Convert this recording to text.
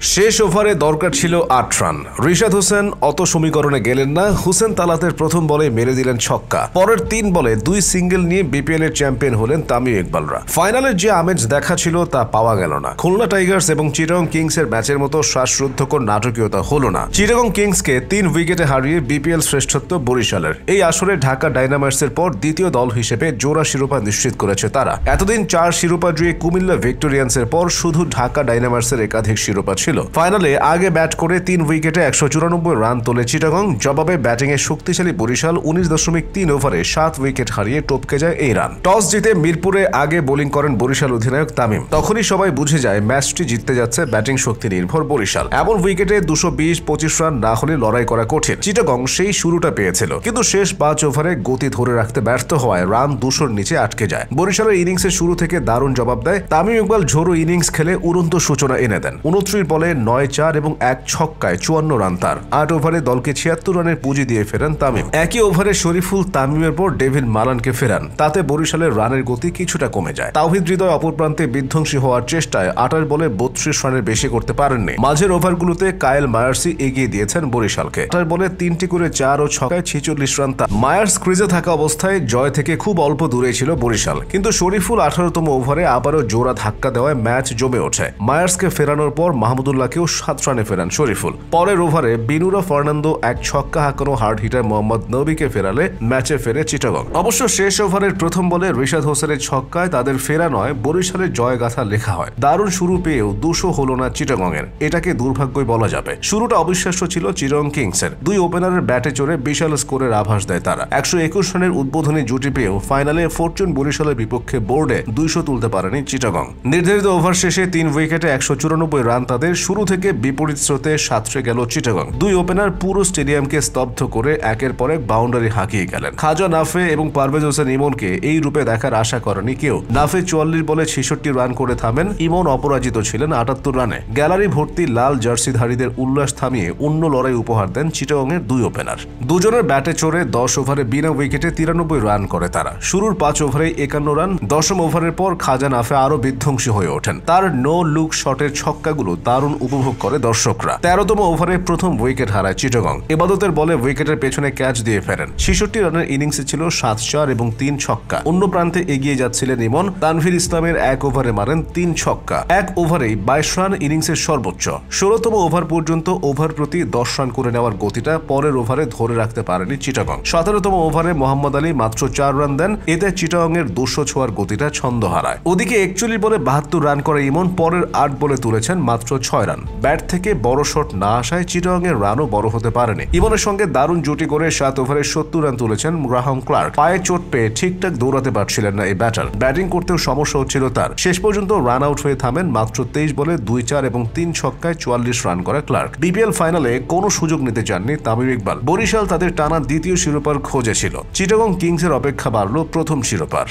শেষ ওভারে দরকার ছিল ৮ রান। রিশাদ হোসেন অত সমীকরণে গেলেন না। হুসেন তালাতের প্রথম বলে মেরে দিলেন ছক্কা। পরের ৩ বলে ২ সিঙ্গেল নিয়ে বিপিএল এর চ্যাম্পিয়ন হলেন তামিম ইকবালরা। ফাইনালের যে আমেজ দেখা ছিল তা পাওয়া গেল না। খুলনা টাইগার্স এবং চিটাগং কিংস এর ম্যাচের মতো শ্বাসরুদ্ধকর নাটকীয়তা হলো না। চিটাগং কিংসকে ৩ উইকেটে হারিয়ে বিপিএল শ্রেষ্ঠত্ব বরিশালের। এই আসরে ঢাকা ডায়নামাইটসের পর দ্বিতীয় দল হিসেবে জোড়া শিরোপা নিশ্চিত করেছে তারা। এতদিন ৪ শিরোপা জুয়ে কুমিল্লা ভিক্টোরিয়ান্সের পর শুধু ঢাকা ডায়নামাইটসের একাধিক শিরোপা ছিল। ফাইনালে আগে ব্যাট করে ৩ উইকেটে ১৯৪ রান তোলে চিটাগং। জবাবে ব্যাটিংয়ে শক্তিশালী বরিশাল ১৯.৩ ওভারে ৭ উইকেট হারিয়ে টপকে যায় এই রান। টস জিতে মিরপুরে আগে বোলিং করেন বরিশাল অধিনায়ক তামিম। তখনই সবাই বুঝে যায় ম্যাচটি জিততে যাচ্ছে ব্যাটিং শক্তি নির্ভর বরিশাল। এমন উইকেটে ২২০-২৫ রান না হলে লড়াই করা কঠিন। চিটাগং সেই শুরুটা পেয়েছিল, কিন্তু শেষ ৫ ওভারে গতি ধরে রাখতে ব্যর্থ হওয়ায় রান ২০০-র নিচে আটকে যায়। বরিশালের ইনিংসের শুরু থেকে দারুণ জবাব দেয় তামিম ইকবাল। ঝোড়ো ইনিংস খেলে উড়ন্ত সূচনা এনে দেন। ২৯ বলে ৯-৪ এবং ১ ছক্কায় ৫৪ রান তার। ৮ ওভারে দলকে ৭৬ রানের পুঁজি দিয়ে ফেরান তামিম। একই ওভারে শরীফুল তামিমের পর ডেভিড মালানকে ফেরান। তাতে বরিশালের রানের গতি কিছুটা কমে যায়। তাওহিদ হৃদয় অপর প্রান্তে বিধ্বংসী হওয়ার চেষ্টায় ২৮ বলে ৩২ রানের বেশি করতে পারেননি। মাঝের ওভারগুলোতে কায়েল মায়ার্সই এগিয়ে দিয়েছেন বরিশালকে। ২৮ বলে ৩টি করে ৪ ও ছক্কায় ৪৬ রান তার। মায়ার্স ক্রিজে থাকা অবস্থায় জয় থেকে খুব অল্প দূরে ছিল বরিশাল, কিন্তু শরীফুল ১৮তম ওভারে আবারও জোড়া ধাক্কা দেওয়ায় ম্যাচ জমে ওঠে। মায়ার্সকে ফেরানোর পর মাহমুদুল্লাহকেও ৭ রানে ফেরান শরীফুল। পরের ওভারে বিনুরা ফার্নান্দো ১ ছক্কা হাঁকানো হার্ড হিটার মোহাম্মদ নবীকে ফেরালে ম্যাচে ফেরে চিটাগং। অবশ্য শেষ ওভারের প্রথম বলে রিশাদ হোসেনের ছক্কায় তাদের ফেরা নয়, বরিশালের জয়গাথা লেখা হয়। দারুণ শুরু পেয়েও ২০০ হলো না চিটাগং এর। এটাকে দুর্ভাগ্যই বলা যাবে। শুরুটা অবিশ্বাস্য ছিল চিটাগং কিংসের। ২ ওপেনারের ব্যাটে চড়ে বিশাল স্কোরের আভাস দেয় তারা। ১২১ রানের উদ্বোধনী জুটি পেয়েও ফাইনালে ফরচুন বরিশালের বিপক্ষে বোর্ডে ২০০ তুলতে পারেনি চিটাগং। নির্ধারিত ওভার শেষে ৩ উইকেটে ১৯৪ রান তাদের। শুরু থেকে বিপরীত স্রোতে সাঁতরে গেল চিটাগং। ২ ওপেনার পুরো স্টেডিয়ামকে স্তব্ধ করে একের পর এক বাউন্ডারি হাঁকিয়ে গেলেন। খাজা নাফে এবং পারভেজ হোসেন ইমনকে এই রূপে দেখার আশা করেনি কেউ। নাফে ৪৪ বলে ৬৬ রান করে থামেন। ইমন অপরাজিত ছিলেন ৭৮ রানে। গ্যালারি ভর্তি লাল জার্সিধারীদের উল্লাস থামিয়ে অন্য লড়াই উপহার দেন চিটাগং এর ২ ওপেনার। দুজনের ব্যাটে চড়ে ১০ ওভারে বিনা উইকেটে ৯৩ রান করে তারা। শুরুর ৫ ওভারে ৫১ রান। ১০ম ওভারের পর খাজা নাফে আরো বিধ্বংসী হয়ে ওঠেন। তার নো লুক শটের ছক্কাগুলো দারুণ উপভোগ করে দর্শকরা। ১৩তম ওভারে প্রথম উইকেট হারায় চিটাগং। ইবাদতের বলে উইকেটের পেছনে ক্যাচ দিয়ে ফেরেন। ৬৬ রানের ইনিংসে ছিল ৭-৪ এবং ৩ ছক্কা। অন্য প্রান্তে এগিয়ে যাচ্ছিলেন ইমন। তানভীর ইসলামের ১ ওভারে মারেন ৩ ছক্কা। ১ ওভারেই ২২ রান ইনিংসের সর্বোচ্চ। ১৬তম ওভার পর্যন্ত ওভার প্রতি ১০ রান করে নেওয়ার গতিটা পরের ওভারে ধরে রাখতে পারেনি চিটাগং। ১৭তম ওভারে মোহাম্মদ আলী মাত্র ৪ রান দেন। এতে চিটাগং এর ২০০ ছোঁয়ার গতিটা ছন্দ হারায়। ওদিকে ৪১ বলে ৭২ রান করে ইমন পরের ৮ বলে তুলেছেন মাত্র ৬ রান। ব্যাট থেকে বড় শট না আসায় চিটাগং এর রানও বড় হতে পারেনি। ইমনের সঙ্গে দারুণ জুটি করে ৭ ওভারে ৭০ রান তুলেছেন গ্রাহাম ক্লার্ক। পায়ে চোট পেয়ে ঠিকঠাক দৌড়াতে পারছিলেন না এই ব্যাটার। ব্যাটিং করতেও সমস্যা হচ্ছিল তার। শেষ পর্যন্ত রান আউট হয়ে থামেন মাত্র ২৩ বলে ২-৪ এবং ৩ ছক্কায় ৪৪ রান করে ক্লার্ক। বিপিএল ফাইনালে কোনো সুযোগ নিতে চাননি তামিম ইকবাল। বরিশাল তাদের টানা দ্বিতীয় শিরোপার খোঁজে ছিল। চিটাগং কিংসের অপেক্ষা বাড়ল প্রথম শিরোপার।